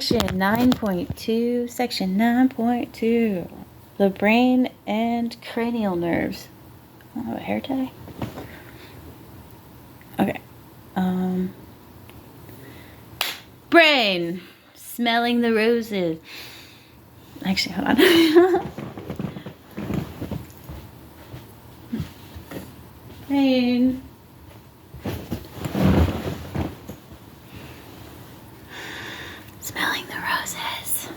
Section 9.2, Section 9.2. The brain and cranial nerves. Oh, a hair tie? Okay. Brain. Smelling the roses. Actually, hold on. Brain. Smelling the roses.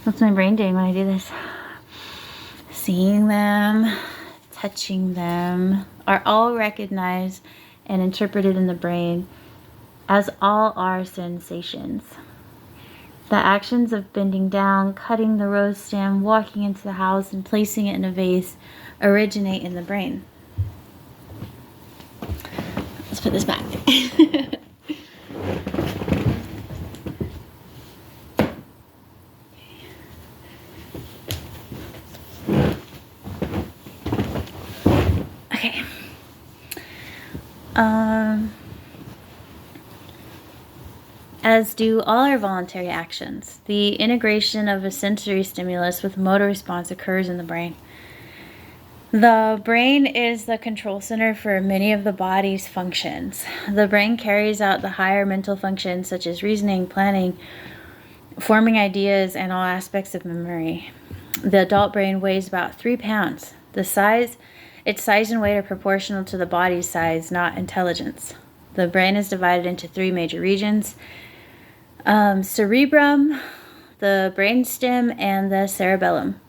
What's my brain doing when I do this? Seeing them, touching them, are all recognized and interpreted in the brain, as all are sensations. The actions of bending down, cutting the rose stem, walking into the house, and placing it in a vase originate in the brain. Let's put this back. Okay. As do all our voluntary actions, the integration of a sensory stimulus with motor response occurs in the brain. The brain is the control center for many of the body's functions. The brain carries out the higher mental functions such as reasoning, planning, forming ideas, and all aspects of memory. The adult brain weighs about 3 pounds. Its size and weight are proportional to the body's size, not intelligence. The brain is divided into 3 major regions: cerebrum, the brainstem, and the cerebellum.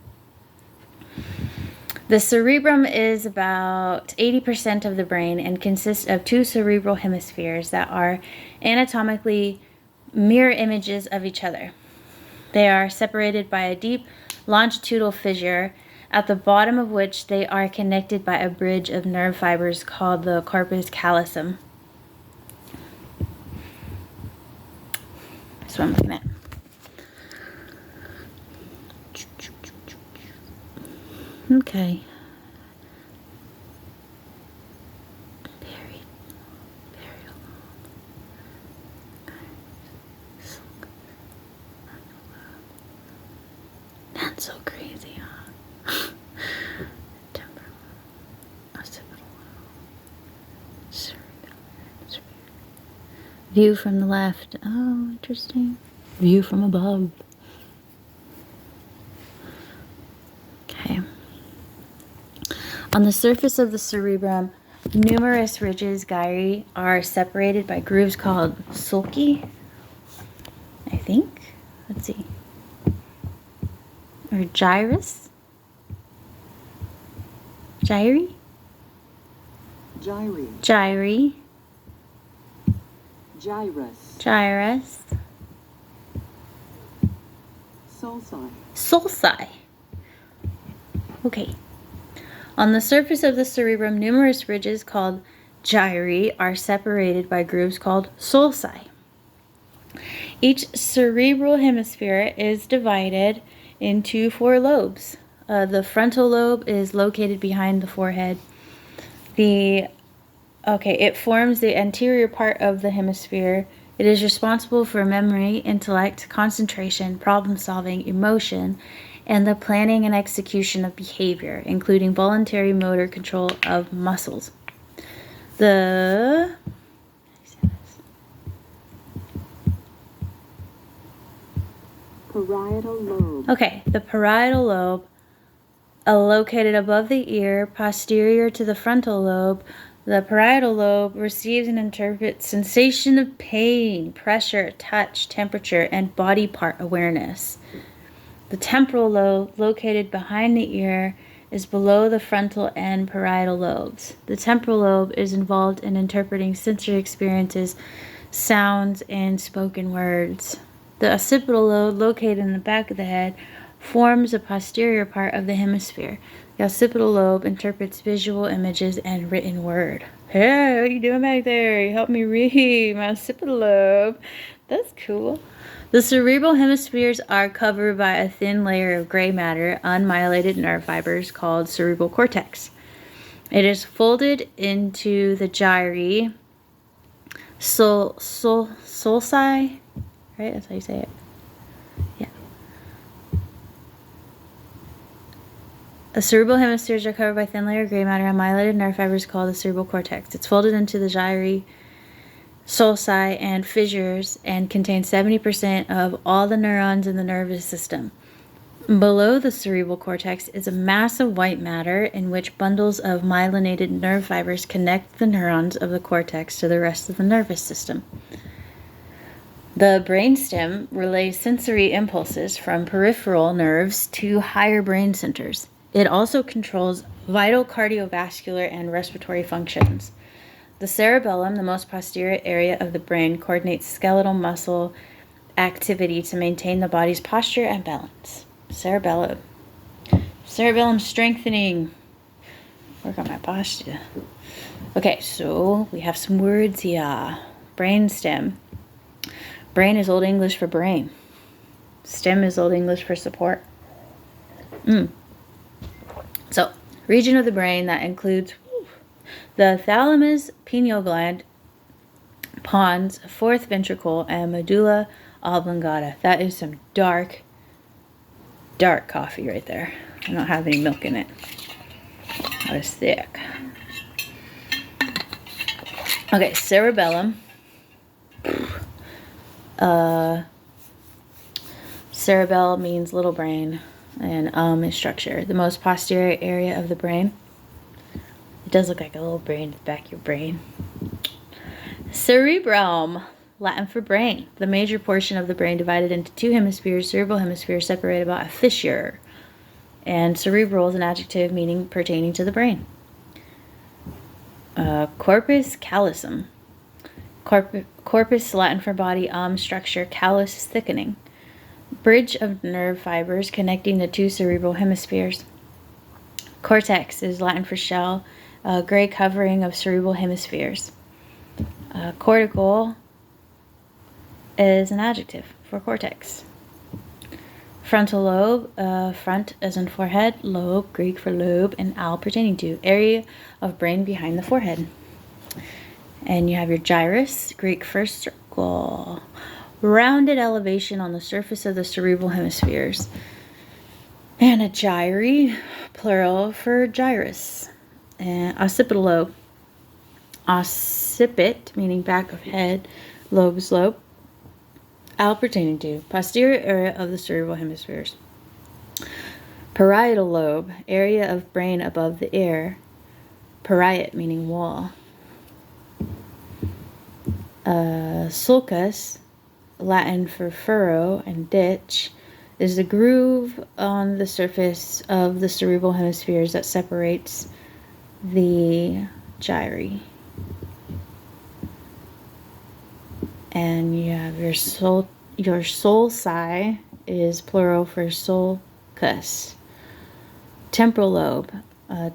The cerebrum is about 80% of the brain and consists of 2 cerebral hemispheres that are anatomically mirror images of each other. They are separated by a deep longitudinal fissure, at the bottom of which they are connected by a bridge of nerve fibers called the corpus callosum. That's what I'm looking at. Okay. That's so crazy, huh? View from the left. Oh, interesting. View from above. Okay. On the surface of the cerebrum, numerous ridges, gyri, are separated by grooves called sulci, I think. Let's see. Or gyrus? Gyri? Gyri. Gyri. Gyrus. Gyrus. Sulci. Sulci. Okay. On the surface of the cerebrum, numerous ridges called gyri are separated by grooves called sulci. Each cerebral hemisphere is divided into 4 lobes. The frontal lobe is located behind the forehead. It forms the anterior part of the hemisphere. It is responsible for memory, intellect, concentration, problem solving, emotion, and the planning and execution of behavior, including voluntary motor control of muscles. The parietal lobe. Okay, the parietal lobe, located above the ear, posterior to the frontal lobe. The parietal lobe receives and interprets sensation of pain, pressure, touch, temperature, and body part awareness. The temporal lobe, located behind the ear, is below the frontal and parietal lobes. The temporal lobe is involved in interpreting sensory experiences, sounds, and spoken words. The occipital lobe, located in the back of the head, forms the posterior part of the hemisphere. The occipital lobe interprets visual images and written word. Hey, what are you doing back there? You help me read my occipital lobe. That's cool. The cerebral hemispheres are covered by a thin layer of gray matter, unmyelinated nerve fibers called cerebral cortex. It is folded into the gyri, sulci, right? That's how you say it. Yeah. The cerebral hemispheres are covered by thin layer of gray matter and myelinated nerve fibers called the cerebral cortex. It's folded into the gyri, sulci, and fissures and contains 70% of all the neurons in the nervous system. Below the cerebral cortex is a mass of white matter in which bundles of myelinated nerve fibers connect the neurons of the cortex to the rest of the nervous system. The brainstem relays sensory impulses from peripheral nerves to higher brain centers. It also controls vital cardiovascular and respiratory functions. The cerebellum, the most posterior area of the brain, coordinates skeletal muscle activity to maintain the body's posture and balance. Cerebellum. Cerebellum strengthening. Work on my posture. Okay, so we have some words here. Brainstem. Brain is Old English for brain. Stem is Old English for support. So, region of the brain that includes the thalamus, pineal gland, pons, fourth ventricle, and medulla oblongata. That is some dark coffee right there. I don't have any milk in it. That is thick. Okay, cerebellum. Cerebellum means little brain, and is structure. The most posterior area of the brain. It does look like a little brain at the back of your brain. Cerebrum, Latin for brain. The major portion of the brain divided into two hemispheres, cerebral hemisphere separated by a fissure. And cerebral is an adjective meaning pertaining to the brain. Corpus callosum. Corpus, Latin for body, structure, callus is thickening. Bridge of nerve fibers connecting the two cerebral hemispheres. Cortex is Latin for shell, gray covering of cerebral hemispheres. Cortical is an adjective for cortex. Frontal lobe, front as in forehead, lobe, Greek for lobe, and al pertaining to, area of brain behind the forehead. And you have your gyrus, Greek for circle, rounded elevation on the surface of the cerebral hemispheres. And a gyri, plural for gyrus. And occipital lobe, occipit, meaning back of head, lobe is lobe, al pertaining to, posterior area of the cerebral hemispheres. Parietal lobe, area of brain above the ear, pariet meaning wall. Sulcus, Latin for furrow and ditch, is the groove on the surface of the cerebral hemispheres that separates the gyri. And you have your sulci is plural for sulcus. Temporal lobe,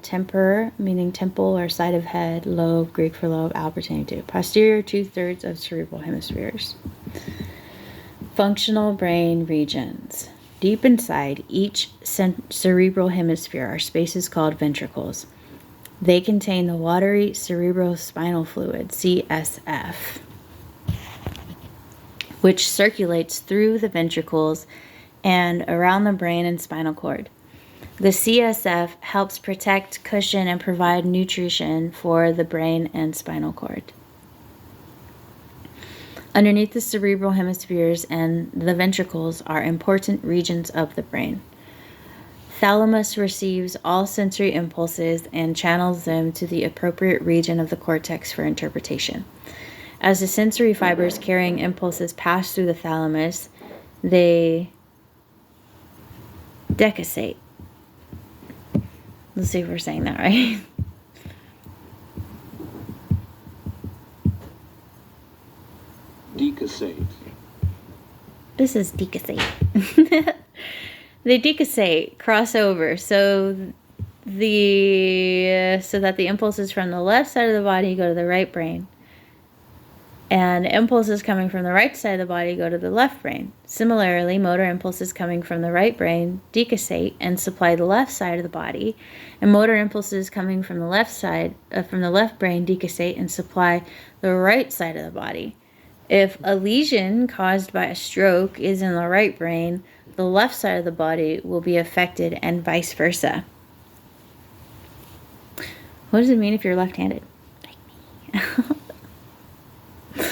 temper meaning temple or side of head, lobe, Greek for lobe, al pertaining to, posterior 2/3 of cerebral hemispheres. Functional brain regions. Deep inside each cerebral hemisphere are spaces called ventricles. They contain the watery cerebrospinal fluid, CSF, which circulates through the ventricles and around the brain and spinal cord. The CSF helps protect, cushion, and provide nutrition for the brain and spinal cord. Underneath the cerebral hemispheres and the ventricles are important regions of the brain. Thalamus receives all sensory impulses and channels them to the appropriate region of the cortex for interpretation. As the sensory fibers carrying impulses pass through the thalamus, they decussate. Let's see if we're saying that right. Decussate. This is decussate. They decussate, cross over, so that the impulses from the left side of the body go to the right brain, and impulses coming from the right side of the body go to the left brain. Similarly, motor impulses coming from the right brain decussate and supply the left side of the body, and motor impulses coming from the left brain decussate and supply the right side of the body. If a lesion caused by a stroke is in the right brain, the left side of the body will be affected and vice versa. What does it mean if you're left-handed? Like me.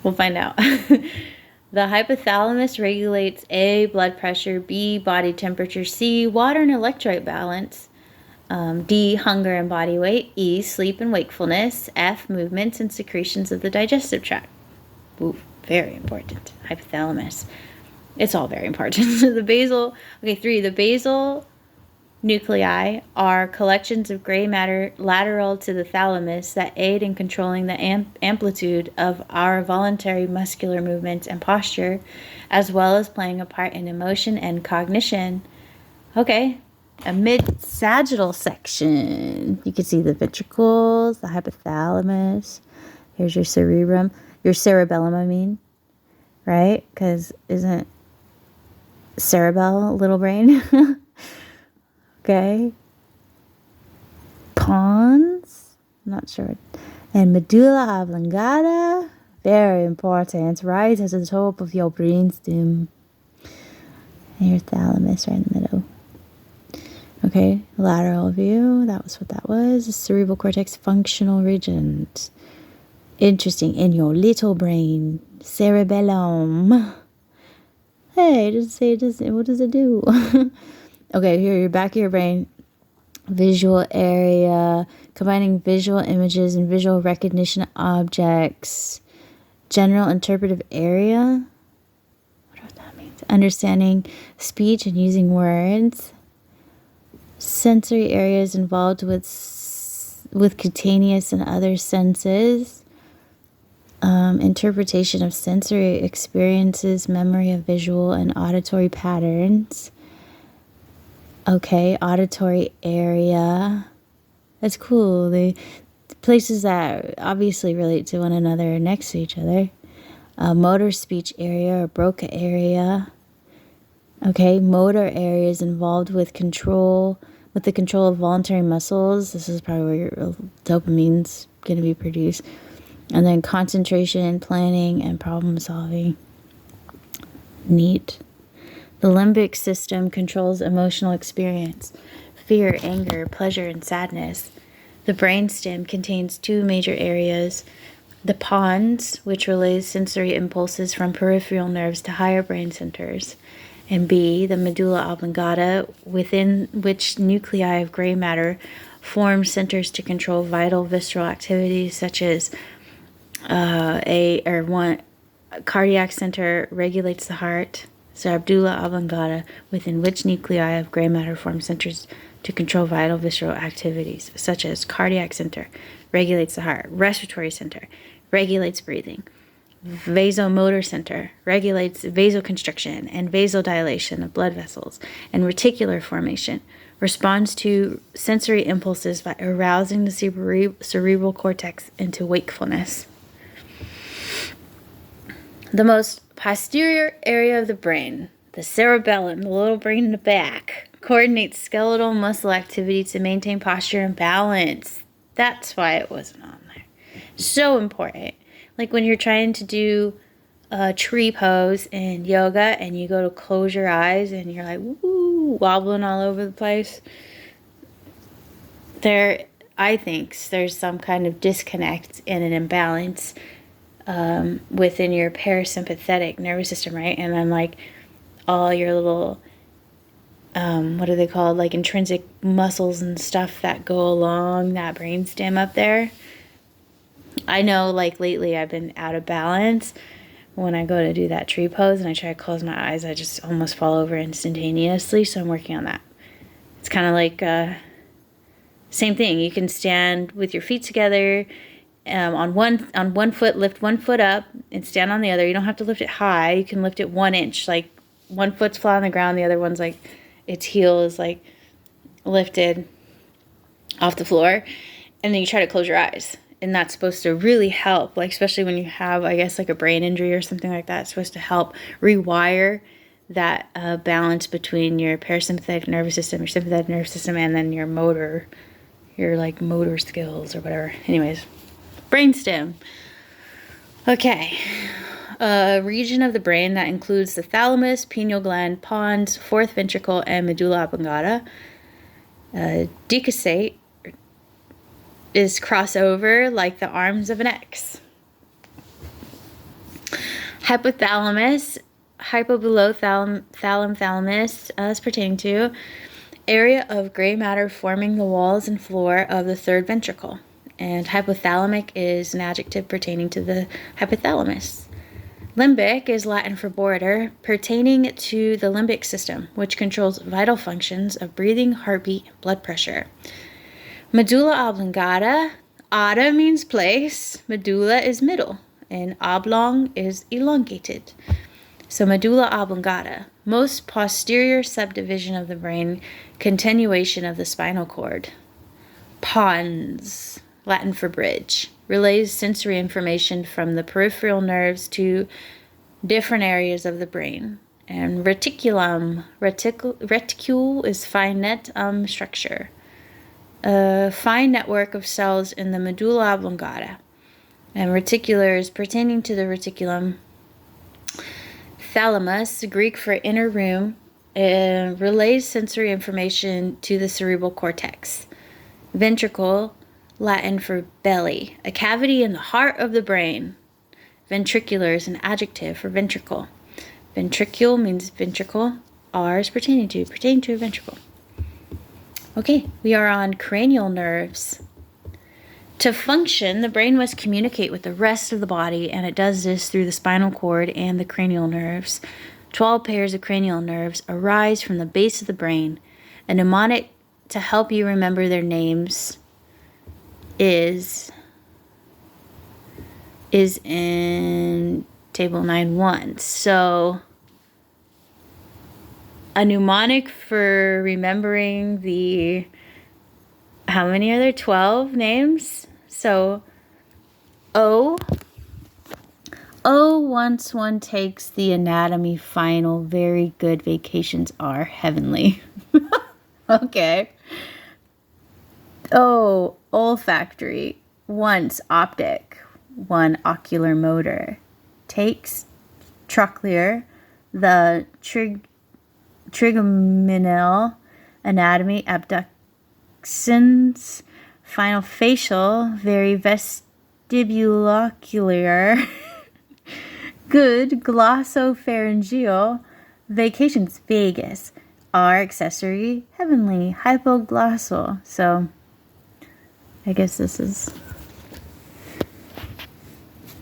We'll find out. The hypothalamus regulates A, blood pressure, B, body temperature, C, water and electrolyte balance, D, hunger and body weight, E, sleep and wakefulness, F, movements and secretions of the digestive tract. Ooh, very important. Hypothalamus. It's all very important. The basal nuclei are collections of gray matter lateral to the thalamus that aid in controlling the amplitude of our voluntary muscular movements and posture, as well as playing a part in emotion and cognition. Okay, a mid-sagittal section. You can see the ventricles, the hypothalamus. Here's your cerebrum, your cerebellum, I mean, right? Because isn't cerebell little brain? Okay. Pons, I'm not sure. And medulla oblongata, very important, right at the top of your brainstem. And your thalamus right in the middle. Okay, lateral view, that was what that was. The cerebral cortex functional regions. Interesting, in your little brain, cerebellum. Hey, just say it doesn't, what does it do? Okay, here, your back of your brain, visual area, combining visual images and visual recognition of objects, general interpretive area, what that means, understanding speech and using words, sensory areas involved with cutaneous and other senses, interpretation of sensory experiences, memory of visual and auditory patterns. Okay, auditory area. That's cool. The places that obviously relate to one another are next to each other. Motor speech area or Broca area. Okay, motor areas involved with the control of voluntary muscles. This is probably where your dopamine's going to be produced. And then concentration, planning, and problem solving. Neat. The limbic system controls emotional experience, fear, anger, pleasure, and sadness. The brainstem contains two major areas: the pons, which relays sensory impulses from peripheral nerves to higher brain centers, and B, the medulla oblongata, within which nuclei of gray matter form centers to control vital visceral activities such as cardiac center regulates the heart. Medulla oblongata, within which nuclei of gray matter form centers to control vital visceral activities, such as cardiac center, regulates the heart. Respiratory center, regulates breathing. Vasomotor center, regulates vasoconstriction and vasodilation of blood vessels. And reticular formation, responds to sensory impulses by arousing the cerebral cortex into wakefulness. The most posterior area of the brain, the cerebellum, the little brain in the back, coordinates skeletal muscle activity to maintain posture and balance. That's why it wasn't on there. So important. Like when you're trying to do a tree pose in yoga and you go to close your eyes and you're like, woo, wobbling all over the place. I think there's some kind of disconnect and an imbalance within your parasympathetic nervous system, right? And then like all your little, what are they called? Like intrinsic muscles and stuff that go along that brainstem up there. I know like lately I've been out of balance when I go to do that tree pose and I try to close my eyes. I just almost fall over instantaneously. So I'm working on that. It's kind of like, same thing. You can stand with your feet together, on one foot, lift one foot up and stand on the other. You don't have to lift it high. You can lift it 1 inch. Like one foot's flat on the ground, the other one's like its heel is like lifted off the floor, and then you try to close your eyes. And that's supposed to really help, like especially when you have, I guess, like a brain injury or something like that. It's supposed to help rewire that balance between your parasympathetic nervous system, your sympathetic nervous system, and then your motor skills or whatever. Anyways, brainstem. Okay, a region of the brain that includes the thalamus, pineal gland, pons, fourth ventricle, and medulla oblongata. Decussate is crossover like the arms of an X. Hypothalamus, hypobelow-thalamus, is pertaining to area of gray matter forming the walls and floor of the third ventricle. And hypothalamic is an adjective pertaining to the hypothalamus. Limbic is Latin for border, pertaining to the limbic system, which controls vital functions of breathing, heartbeat, and blood pressure. Medulla oblongata, ada means place, medulla is middle, and oblong is elongated. So medulla oblongata, most posterior subdivision of the brain, continuation of the spinal cord. Pons, Latin for bridge, relays sensory information from the peripheral nerves to different areas of the brain. And reticulum, reticule is fine net structure. A fine network of cells in the medulla oblongata. And reticular is pertaining to the reticulum. Thalamus, Greek for inner room, relays sensory information to the cerebral cortex. Ventricle, Latin for belly, a cavity in the heart of the brain. Ventricular is an adjective for ventricle. Ventricule means ventricle. R is pertaining to a ventricle. Okay, we are on cranial nerves. To function, the brain must communicate with the rest of the body, and it does this through the spinal cord and the cranial nerves. 12 pairs of cranial nerves arise from the base of the brain. A mnemonic to help you remember their names is in table 9.1. So a mnemonic for remembering the, how many are there? 12 names? So once one takes the anatomy final, very good vacations are heavenly. Okay. Olfactory, once optic, one ocular motor. Takes trochlear, the trigeminal anatomy, abductions, final facial, very vestibulocular. Good, glossopharyngeal, vacations, Vegas. R, accessory, heavenly, hypoglossal. So, I guess this is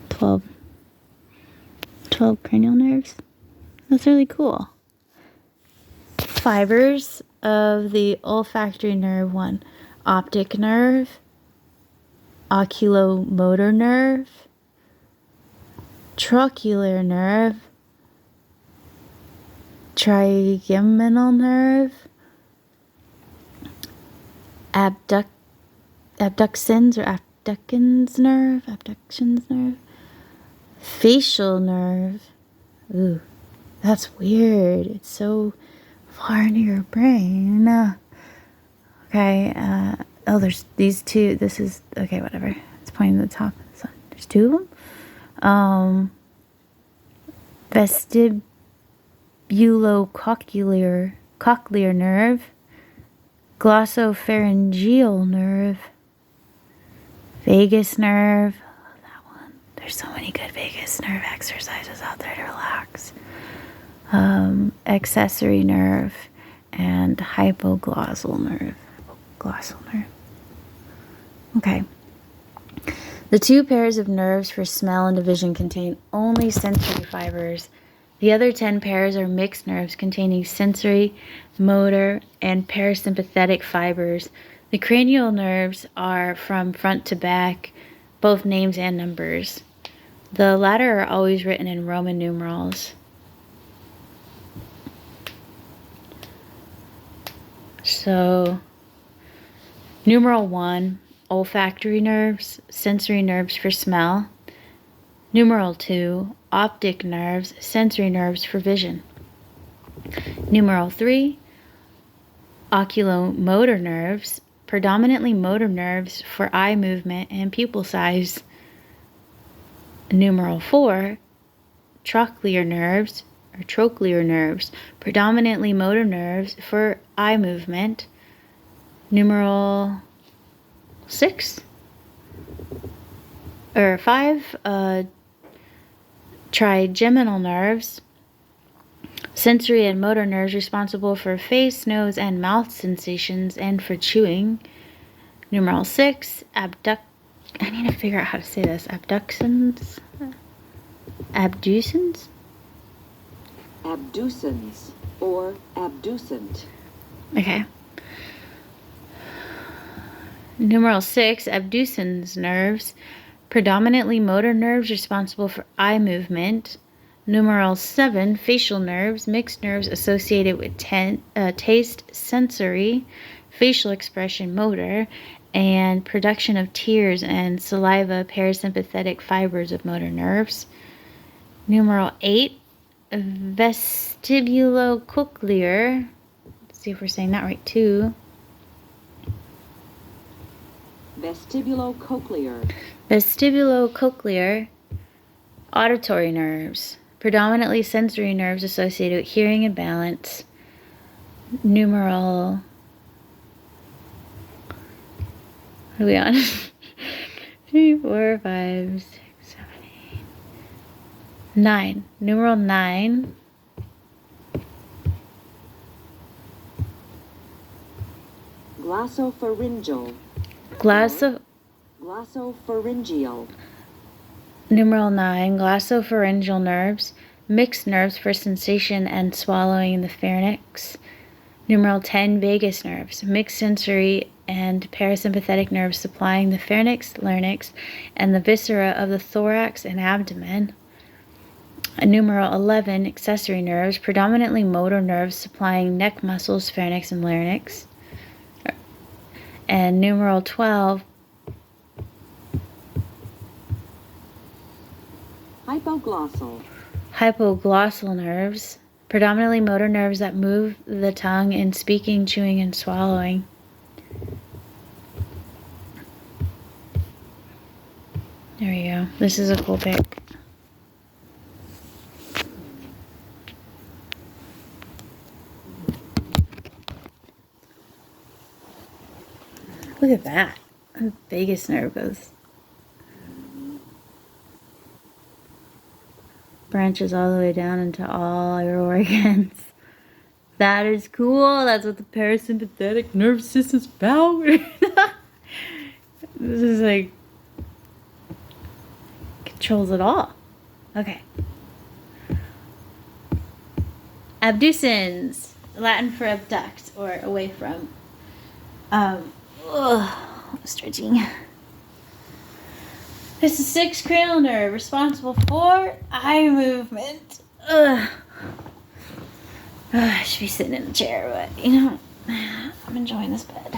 12 cranial nerves. That's really cool. Fibers of the olfactory nerve, one, optic nerve, oculomotor nerve, trochlear nerve, trigeminal nerve, abductions nerve, facial nerve. Ooh, that's weird. It's so far into your brain. Okay, there's these two. This is, okay, whatever. It's pointing to the top. So there's two of them. Vestibulocochlear nerve, glossopharyngeal nerve, vagus nerve. I love that one. There's so many good vagus nerve exercises out there to relax. Accessory nerve and hypoglossal nerve. Okay. The two pairs of nerves for smell and vision contain only sensory fibers. The other 10 pairs are mixed nerves containing sensory, motor, and parasympathetic fibers. The cranial nerves are from front to back, both names and numbers. The latter are always written in Roman numerals. So, numeral 1, olfactory nerves, sensory nerves for smell. Numeral 2, optic nerves, sensory nerves for vision. Numeral 3, oculomotor nerves, predominantly motor nerves for eye movement and pupil size. Numeral 4, trochlear nerves, predominantly motor nerves for eye movement. Numeral 6 or 5, trigeminal nerves, sensory and motor nerves responsible for face, nose, and mouth sensations and for chewing. Numeral 6, I need to figure out how to say this. Abducens? Abducens or abducent. Okay. Numeral 6, abducens nerves, predominantly motor nerves responsible for eye movement. Numeral 7, facial nerves, mixed nerves associated with taste, sensory, facial expression, motor, and production of tears and saliva, parasympathetic fibers of motor nerves. Numeral 8, vestibulocochlear. Let's see if we're saying that right too. Vestibulocochlear, auditory nerves, predominantly sensory nerves associated with hearing and balance. Numeral, what are we on? 3, 4, 5, 6, 7, 8, 9. Numeral 9. Glossopharyngeal. Numeral 9, glossopharyngeal nerves, mixed nerves for sensation and swallowing in the pharynx. Numeral 10, vagus nerves, mixed sensory and parasympathetic nerves supplying the pharynx, larynx, and the viscera of the thorax and abdomen. Numeral 11, accessory nerves, predominantly motor nerves supplying neck muscles, pharynx, and larynx. And numeral 12, hypoglossal nerves, predominantly motor nerves that move the tongue in speaking, chewing, and swallowing. There we go. This is a cool pic. Look at that. The vagus nerve goes. Branches all the way down into all your organs. That is cool. That's what the parasympathetic nervous system's about. This is like controls it all. Okay. Abducens, Latin for abduct or away from. Stretching. This is 6 cranial nerve responsible for eye movement. I should be sitting in the chair, but I'm enjoying this bed.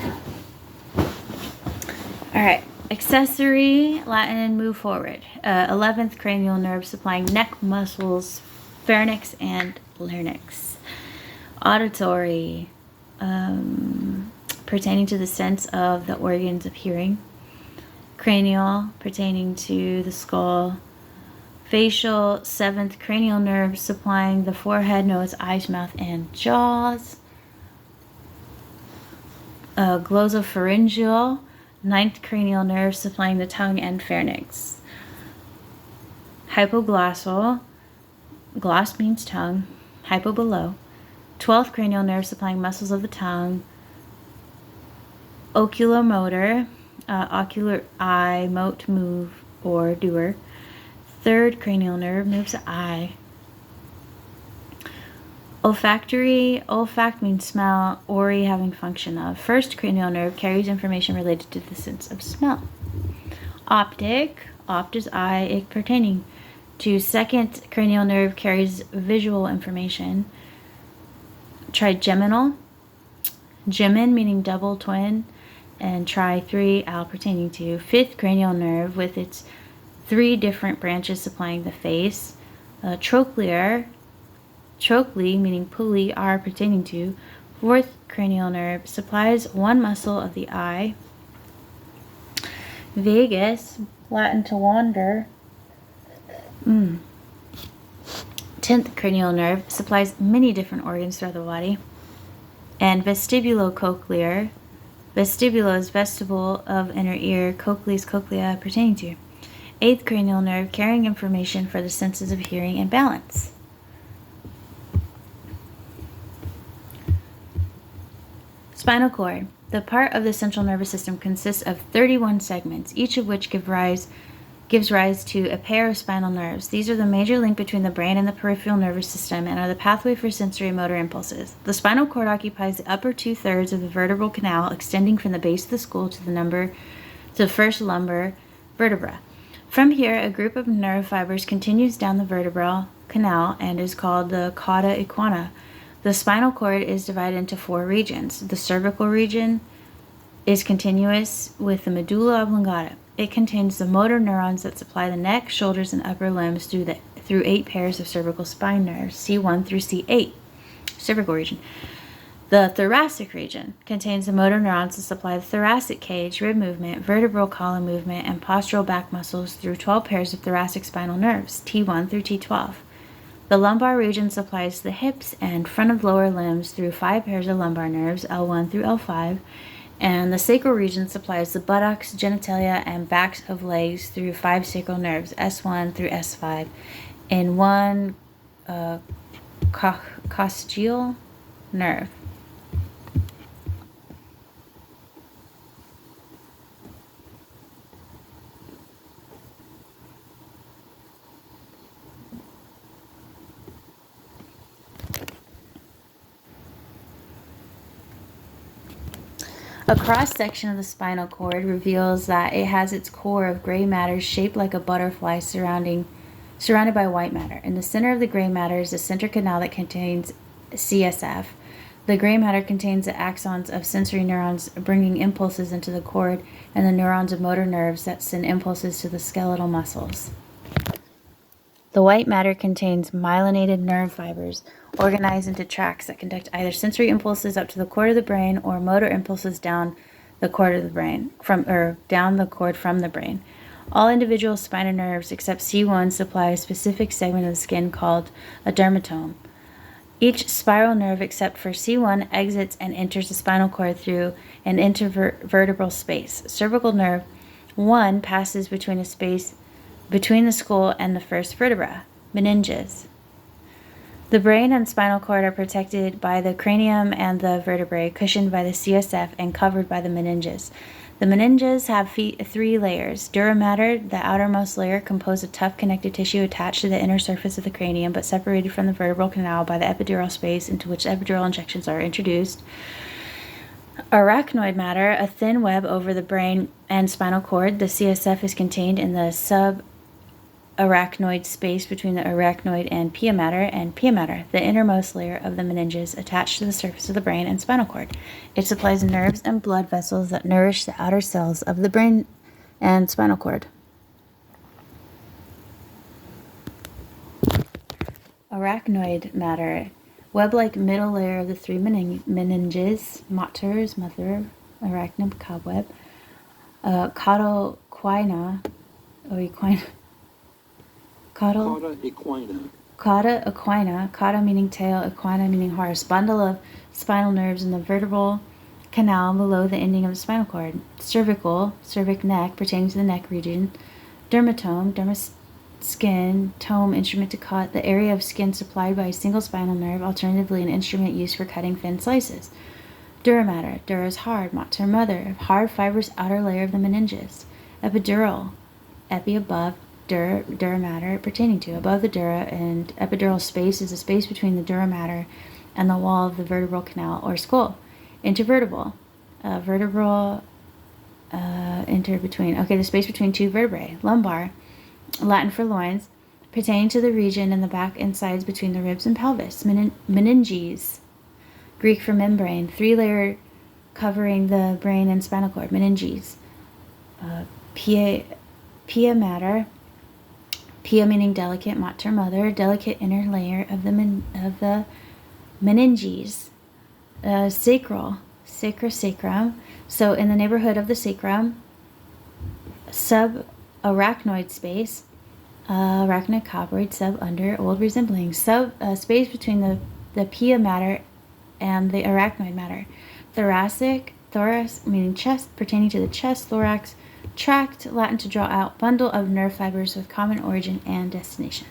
Alright, accessory, Latin and move forward. 11th cranial nerve supplying neck muscles, pharynx, and larynx. Auditory, pertaining to the sense of the organs of hearing. Cranial, pertaining to the skull. Facial, 7th cranial nerve supplying the forehead, nose, eyes, mouth, and jaws. Glossopharyngeal, 9th cranial nerve supplying the tongue and pharynx. Hypoglossal, gloss means tongue, hypo below. 12th cranial nerve supplying muscles of the tongue. Oculomotor, ocular eye, mote, move, or doer. 3rd cranial nerve moves the eye. Olfactory, olfact means smell, ori having function of. 1st cranial nerve carries information related to the sense of smell. Optic, opt is eye, ic pertaining to 2nd cranial nerve carries visual information. Trigeminal, gemin meaning double twin, and tri 3 al pertaining to 5th cranial nerve with its 3 different branches supplying the face. Trochlear, trochle meaning pulley, r pertaining to 4th cranial nerve supplies 1 muscle of the eye. Vagus, Latin to wander. 10th cranial nerve supplies many different organs throughout the body. And vestibulocochlear. Vestibulo is vestibule of inner ear, cochlear cochlea pertaining to. 8th cranial nerve carrying information for the senses of hearing and balance. Spinal cord. The part of the central nervous system consists of 31 segments, each of which gives rise to a pair of spinal nerves. These are the major link between the brain and the peripheral nervous system and are the pathway for sensory motor impulses. The spinal cord occupies the upper 2/3 of the vertebral canal, extending from the base of the skull to the first lumbar vertebra. From here, a group of nerve fibers continues down the vertebral canal and is called the cauda equina. The spinal cord is divided into 4 regions. The cervical region is continuous with the medulla oblongata. It contains the motor neurons that supply the neck, shoulders, and upper limbs through 8 pairs of cervical spine nerves, C1 through C8. Cervical region. The thoracic region contains the motor neurons that supply the thoracic cage, rib movement, vertebral column movement, and postural back muscles through 12 pairs of thoracic spinal nerves, T1 through T12. The lumbar region supplies the hips and front of lower limbs through 5 pairs of lumbar nerves, L1 through L5, and the sacral region supplies the buttocks, genitalia, and backs of legs through 5 sacral nerves, S1 through S5, and 1 coccygeal nerve. A cross-section of the spinal cord reveals that it has its core of gray matter shaped like a butterfly surrounded by white matter. In the center of the gray matter is the center canal that contains CSF. The gray matter contains the axons of sensory neurons bringing impulses into the cord and the neurons of motor nerves that send impulses to the skeletal muscles. The white matter contains myelinated nerve fibers organized into tracts that conduct either sensory impulses up to the cord of the brain or motor impulses down the cord of the brain from the brain. All individual spinal nerves except C1 supply a specific segment of the skin called a dermatome. Each spiral nerve except for C1 exits and enters the spinal cord through an intervertebral space. Cervical nerve 1 passes between a space between the skull and the first vertebra, meninges. The brain and spinal cord are protected by the cranium and the vertebrae, cushioned by the CSF and covered by the meninges. The meninges have 3 layers. Dura mater, the outermost layer, composed of tough connective tissue attached to the inner surface of the cranium but separated from the vertebral canal by the epidural space into which epidural injections are introduced. Arachnoid matter, a thin web over the brain and spinal cord. The CSF is contained in the subarachnoid space between the arachnoid and pia mater, the innermost layer of the meninges attached to the surface of the brain and spinal cord. It supplies nerves and blood vessels that nourish the outer cells of the brain and spinal cord. Arachnoid matter, web-like middle layer of the 3 meninges, mater's mother, arachnid cobweb, cauda equina, cauda meaning tail, equina meaning horse, bundle of spinal nerves in the vertebral canal below the ending of the spinal cord. Cervical, cervic neck, pertaining to the neck region. Dermatome, dermis skin, tome, instrument to cut, the area of skin supplied by a single spinal nerve, alternatively an instrument used for cutting thin slices. Dura mater, dura is hard, mater mother, hard fibrous outer layer of the meninges. Epidural, epi above, dura mater pertaining to. Above the dura and epidural space is the space between the dura mater and the wall of the vertebral canal or skull. Intervertebral, vertebral the space between 2 vertebrae. Lumbar, Latin for loins, pertaining to the region in the back and sides between the ribs and pelvis. Meninges, Greek for membrane, 3-layer covering the brain and spinal cord. Meninges. Pia mater, pia meaning delicate, mater mother, delicate inner layer of the meninges. Sacral, sacrum. So in the neighborhood of the sacrum, subarachnoid space, Arachnocoboid, sub, under, old, resembling. Space between the pia matter and the arachnoid matter. Thoracic, thorax, meaning chest, pertaining to the chest, thorax, tract, Latin to draw out, bundle of nerve fibers with common origin and destination.